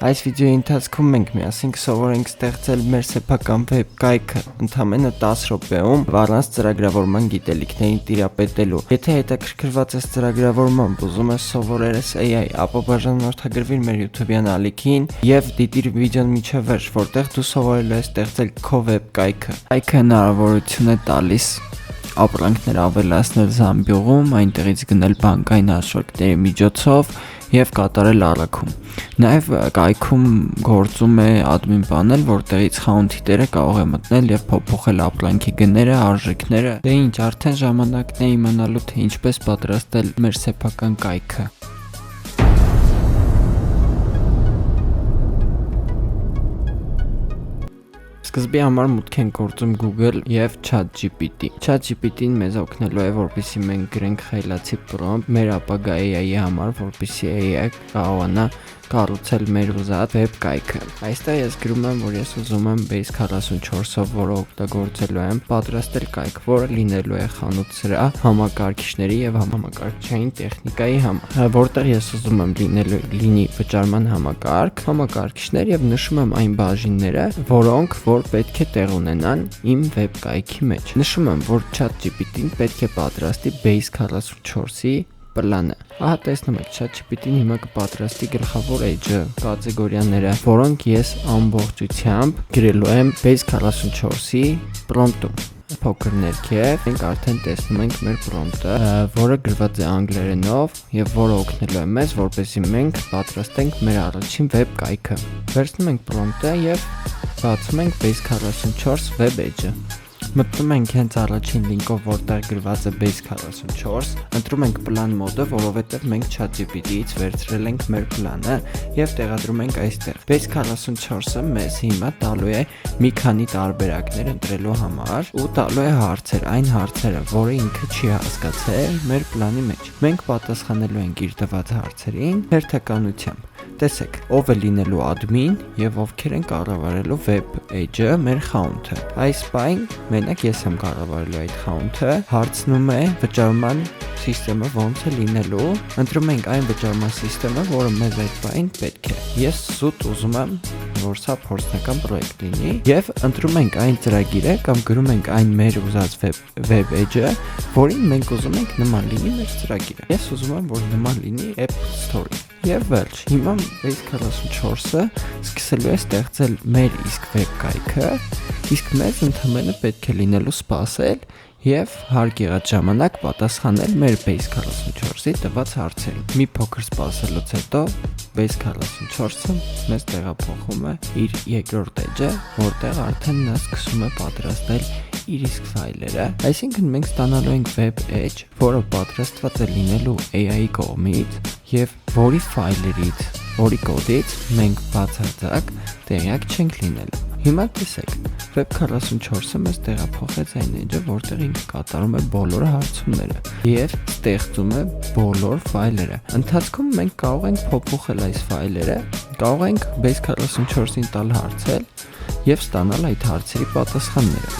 Այս վիդեոյի ընթացքում մենք միասին կսովորենք ստեղծել մեր սեփական վեբ կայքը ընդամենը 10 րոպեում առանց ծրագրավորման գիտելիքների տիրապետելու։ Եթե հետաքրքրված ես ծրագրավորմամբ, ուզում ես սովորել AI, ապա բաժանորդագրվիր մեր YouTube-յան ալիքին եւ դիտիր վիդեոն մինչեւ վերջ, որտեղ դու սովորելու ես ստեղծել քո վեբ կայքը։ Կայքը հնարավորություն է տալիս ապրանքներ ավելացնել զամբյուղում, այնտեղից գնել բանկային հաշվարկների միջոցով եւ կատարել առաքում։ Նաեւ կայքում գործում է admin panel, որտեղից խանութիտերը կարող է մտնել եւ փոփոխել ապրանքի գները, արժեքները։ Դե ինչ, արդեն ժամանակն է իմանալու թե ինչպես պատրաստել մեր սեփական կայքը։ Սկզբի համար մուտք ենք գործում Google եւ ChatGPT։ ChatGPT-ն մեզ օգնելու է, որպեսզի մենք գրենք խելացի prompt մեր ապագա AI-ի համար, որպեսզի AI-ը կարողանա կառուցել մեր ուզած վեբ կայքը։ Այստեղ ես գրում եմ, որ ես ուզում եմ Base 44-ով, որը օգտագործելու եմ, պատրաստել կայք, որը լինելու է խանութ սրահ համակարգիչների եւ համակարգչային տեխնիկայի համար, որտեղ ես ուզում եմ լինի վճարման համակարգիչներ եւ նշում եմ այն բաժինները, որոնք որ պետք է տեղ ունենան իմ վեբ կայքի մեջ։ Նշում եմ, որ ChatGPT-ն պետք է պատրաստի Base 44-ի պլանը։ Ահա տեսնում եք, ChatGPT-ն հիմա կպատրաստի գլխավոր edge կատեգորիաները, որոնք ես ամբողջությամբ գրելու եմ Base 44-ի prompt-ում։ Փոքր ներքև մենք արդեն տեսնում ենք մեր prompt-ը, որը գրված է անգլերենով եւ որը օգնելու է մեզ, որպեսզի մենք պատրաստենք մեր առաջին վեբ կայքը։ Վերցնում ենք prompt-ը եւ բացում ենք Base 44 web edge-ը։ Մտնում ենք հենց առաջին լինկով, որտեղ գրված է Base 44, ընտրում ենք plan մոդը, որովհետև մենք ChatGPT-ից վերցրել ենք մեր պլանը եւ տեղադրում ենք այստեղ։ Base 44-ը մեզ հիմա տալու է մի քանի տարբերակներ ընտրելու համար ու տալու է հարցեր, այն հարցերը, որը ինքը չի հասկացել մեր պլանի մեջ։ Մենք պատասխանելու ենք իր տված հարցերին հերթականությամբ։ Տեսեք, ով է լինելու admin եւ ովքեր են կառավարելու web edge-ը մեր խանութը։ Այս բան մենակ ես եմ կառավարելու այդ խանութը։ Հարցնում է վճարման սիստեմը ոնց է լինելու։ Ընտրում ենք այն վճարման սիստեմը, որը մեզ այդ բան պետք է։ Ես զուտ ուզում եմ, որ սա փորձնական պրոյեկտ լինի եւ ընտրում ենք այն ծրագիրը կամ գրում ենք այն մեր ուզած web edge-ը, որին մենք ուզում ենք նման լինի մեր ծրագիրը։ Ես ուզում եմ, որ նման լինի App Store-ին։ Եվ վերջ, հիմա Base 44-ը սկսելու է ստեղծել մեր իսկ վեբ կայքը, իսկ մեզ ընդհանրապես պետք է լինելու սպասել եւ հարկ եղած ժամանակ պատասխանել մեր Base 44-ի տված հարցերին։ Մի փոքր սպասելուց հետո Base 44-ը մեզ տեղափոխում է իր երկրորդ edge-ը, որտեղ արդեն նա սկսում է պատրաստել իր իսկ ֆայլերը, այսինքն մենք ստանալու ենք web edge, որը պատրաստված է լինելու AI-ի կողմից եւ որի ֆայլերից, որի կոդից մենք բացարձակ տեղյակ չենք լինելու։ Հիմա տեսեք, Web 44-ը մեզ տեղափոխեց այն edge-ը, որտեղ ինքը կատարում է բոլոր հարցումները եւ ստեղծում է բոլոր ֆայլերը։ Ընթացքում մենք կարող ենք փոփոխել այս ֆայլերը, կարող ենք Base 44-ին տալ հարցեր եւ ստանալ այդ հարցերի պատասխանները։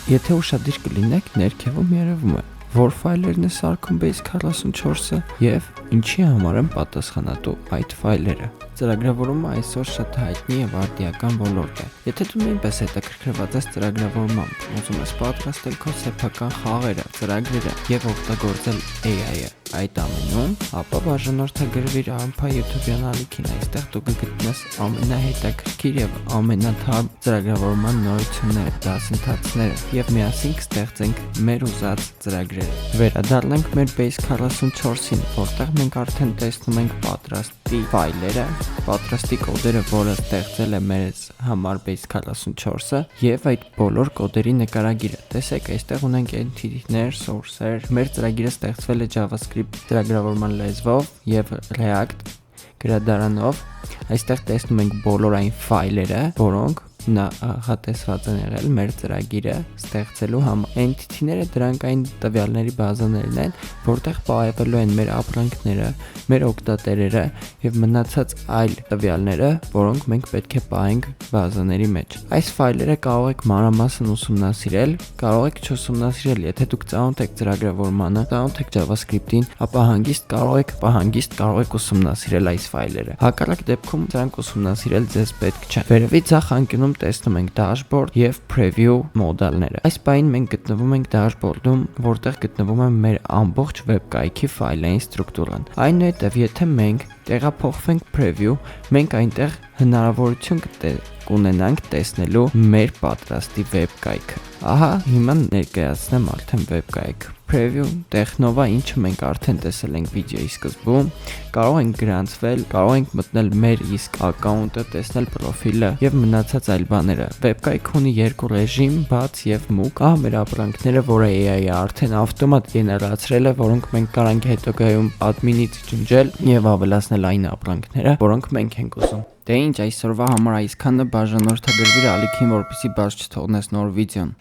Եթե ուշադիր կլինեք, ներքևում երևում է, որ ֆայլերն է սարքում Base 44-ը եւ ինչի համար են պատասխանատու այդ ֆայլերը։ Ծրագրավորումը այսօր շատ հայտնի եւ արդիական ոլորտ է։ Եթե դու նույնպես հետաքրքրված ես ծրագրավորմամբ, ուզում ես պատրաստել քո սեփական խաղերը, ծրագրերը եւ օգտագործել AI-ը այդ ամենում, ապա բաժանորդագրվիր AMPA YouTube-յան ալիքին, այստեղ դու կգտնես ամենահետաքրքիր եւ ամենաթարմ ծրագրավորման նորությունները, դասընթացները եւ միասին կստեղծենք մեր ուզած ծրագրերը։ Վերադառնանք մեր Base 44-ին, որտեղ մենք արդեն տեսնում ենք պատրաստի ֆայլերը, պատրաստի կոդերը, որը ստեղծել է մեր համար Base 44-ը եւ այդ բոլոր կոդերի նկարագիրը։ Տեսեք, այստեղ ունենք entity-ներ, source-եր։ Մեր ծրագիրը ստեղծվել է JavaScript ծրագրավորման լեզվով եւ React գրադարանով։ Այստեղ տեսնում ենք բոլոր այն ֆայլերը, որոնք նախատեսված են եղել մեր ծրագիրը ստեղծելու համար։ Entity-ները դրանք այն տվյալների բազաներն են, որտեղ պահելու են մեր ապրանքները, մեր օգտատերերը եւ մնացած այլ տվյալները, որոնք մենք պետք է պահենք բազաների մեջ։ Այս ֆայլերը կարող եք մանրամասն ուսումնասիրել, կարող եք չուսումնասիրել, եթե դուք ծանոթ եք ծրագրավորմանը, ծանոթ եք JavaScript-ին, ապա հանգիստ կարող եք ուսումնասիրել այս ֆայլերը։ Հակառակ դեպքում դրանք ուսումնասիրել ձեզ պետք չէ։ Վերևի ձախ անկյունում տեսնում ենք dashboard եւ preview մոդալները։ Այս բանին մենք գտնվում ենք dashboard-ում, որտեղ գտնվում է մեր ամբողջ վեբ կայքի ֆայլային ստրուկտուրան։ Այնուհետև, եթե մենք տեղափոխվենք preview, մենք այնտեղ հնարավորություն կունենանք տեսնելու մեր պատրաստի վեբ կայքը։ Ահա հիմա ներկայացնեմ արդեն վեբ կայքը։ Preview տեխնովա, ինչը մենք արդեն տեսել ենք վիդեոյի սկզբում, կարող ենք գրանցվել, կարող ենք մտնել մեր իսկ ակաունտը, տեսնել պրոֆիլը եւ մնացած այլ բաները։ Վեբ կայքը ունի երկու ռեժիմ՝ բաց եւ մուկ։ Ահա մեր ապրանքները, որը AI-ը արդեն ավտոմատ գեներացրել է, որոնք մենք կարող ենք հետագայում admin-ից ջնջել եւ ավելացնել այն ապրանքները, որոնք մենք ենք ուզում։ Դե ինչ, այսօրվա համար այսքանը, բաժանորդագրվիր ալիքին, որպեսզի բաց չթողնես նոր վիդեոն։